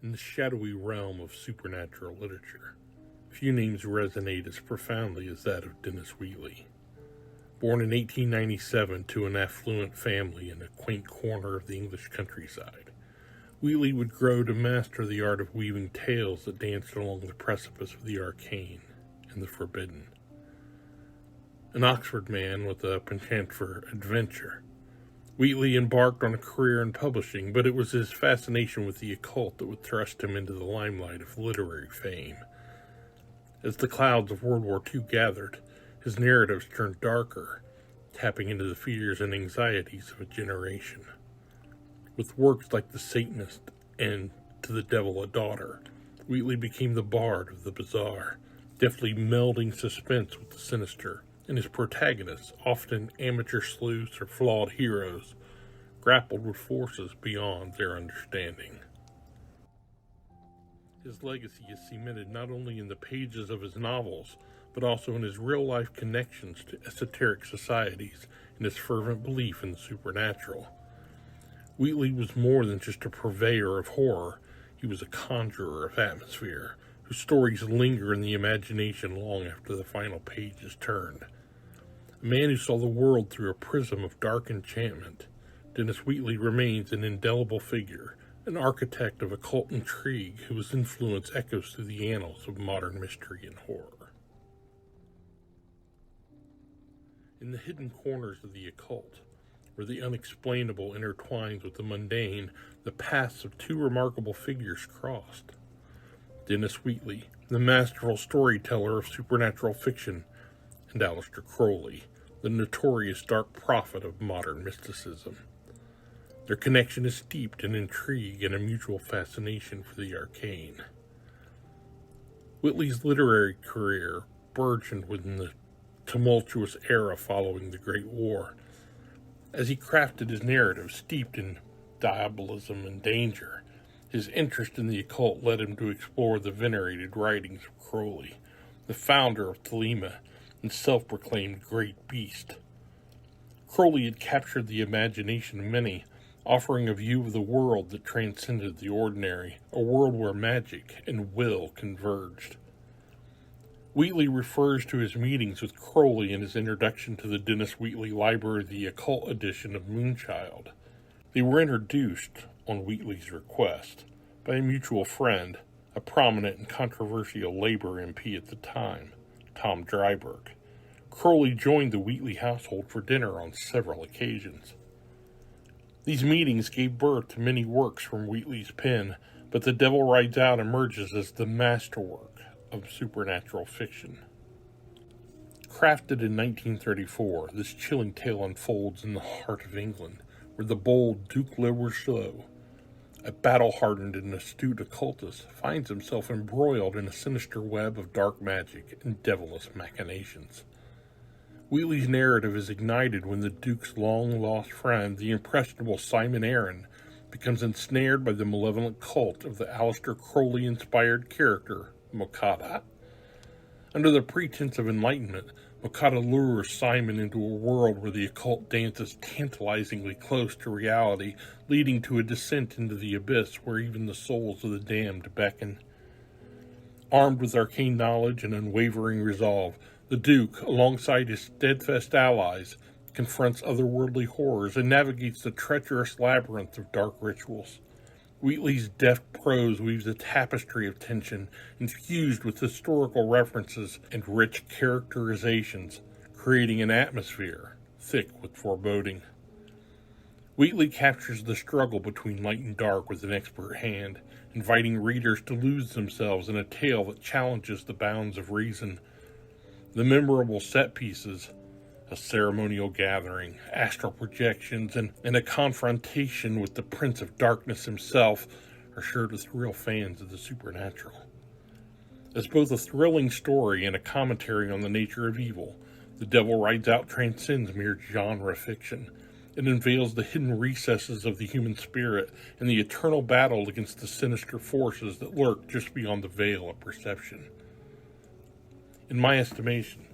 in the shadowy realm of supernatural literature. Few names resonate as profoundly as that of Dennis Wheatley. Born in 1897 to an affluent family in a quaint corner of the English countryside, Wheatley would grow to master the art of weaving tales that danced along the precipice of the arcane and the forbidden. An Oxford man with a penchant for adventure, Wheatley embarked on a career in publishing, but it was his fascination with the occult that would thrust him into the limelight of literary fame. As the clouds of World War II gathered, his narratives turned darker, tapping into the fears and anxieties of a generation. With works like The Satanist and To the Devil a Daughter, Wheatley became the bard of the bizarre, deftly melding suspense with the sinister, and his protagonists, often amateur sleuths or flawed heroes, grappled with forces beyond their understanding. His legacy is cemented not only in the pages of his novels, but also in his real-life connections to esoteric societies and his fervent belief in the supernatural. Wheatley was more than just a purveyor of horror. He was a conjurer of atmosphere, whose stories linger in the imagination long after the final page is turned. A man who saw the world through a prism of dark enchantment, Dennis Wheatley remains an indelible figure, an architect of occult intrigue whose influence echoes through the annals of modern mystery and horror. In the hidden corners of the occult, where the unexplainable intertwines with the mundane, the paths of two remarkable figures crossed. Dennis Wheatley, the masterful storyteller of supernatural fiction, and Aleister Crowley, the notorious dark prophet of modern mysticism. Their connection is steeped in intrigue and a mutual fascination for the arcane. Wheatley's literary career burgeoned within the tumultuous era following the Great War. As he crafted his narrative steeped in diabolism and danger, his interest in the occult led him to explore the venerated writings of Crowley, the founder of Thelema and self-proclaimed Great Beast. Crowley had captured the imagination of many, offering a view of the world that transcended the ordinary, a world where magic and will converged. Wheatley refers to his meetings with Crowley in his introduction to the Dennis Wheatley Library, the occult edition of Moonchild. They were introduced, on Wheatley's request, by a mutual friend, a prominent and controversial Labor MP at the time, Tom Dryburgh. Crowley joined the Wheatley household for dinner on several occasions. These meetings gave birth to many works from Wheatley's pen, but The Devil Rides Out emerges as the masterwork of supernatural fiction. Crafted in 1934, this chilling tale unfolds in the heart of England, where the bold Duke Le Rousseau, a battle-hardened and astute occultist, finds himself embroiled in a sinister web of dark magic and devilish machinations. Wheatley's narrative is ignited when the Duke's long-lost friend, the impressionable Simon Arryn, becomes ensnared by the malevolent cult of the Aleister Crowley-inspired character, Mokada. Under the pretense of enlightenment, Mokada lures Simon into a world where the occult dances tantalizingly close to reality, leading to a descent into the abyss where even the souls of the damned beckon. Armed with arcane knowledge and unwavering resolve, the Duke, alongside his steadfast allies, confronts otherworldly horrors and navigates the treacherous labyrinth of dark rituals. Wheatley's deft prose weaves a tapestry of tension, infused with historical references and rich characterizations, creating an atmosphere thick with foreboding. Wheatley captures the struggle between light and dark with an expert hand, inviting readers to lose themselves in a tale that challenges the bounds of reason. The memorable set pieces, a ceremonial gathering, astral projections, and a confrontation with the Prince of Darkness himself, are sure to thrill fans of the supernatural. As both a thrilling story and a commentary on the nature of evil, The Devil Rides Out transcends mere genre fiction. It unveils the hidden recesses of the human spirit and the eternal battle against the sinister forces that lurk just beyond the veil of perception. In my estimation,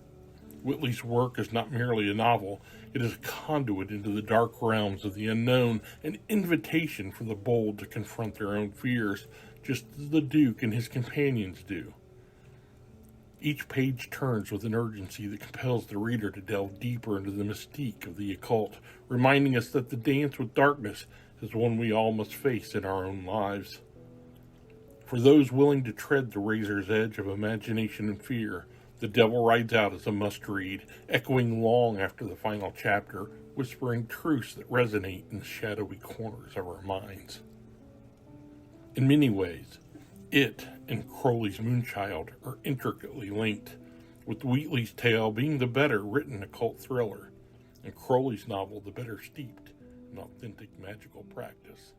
Wheatley's work is not merely a novel, It is a conduit into the dark realms of the unknown, an invitation for the bold to confront their own fears, just as the Duke and his companions do. Each page turns with an urgency that compels the reader to delve deeper into the mystique of the occult, reminding us that the dance with darkness is one we all must face in our own lives. For those willing to tread the razor's edge of imagination and fear, The Devil Rides Out is a must-read, echoing long after the final chapter, whispering truths that resonate in the shadowy corners of our minds. In many ways, it and Crowley's Moonchild are intricately linked, with Wheatley's tale being the better written occult thriller, and Crowley's novel the better steeped in authentic magical practice.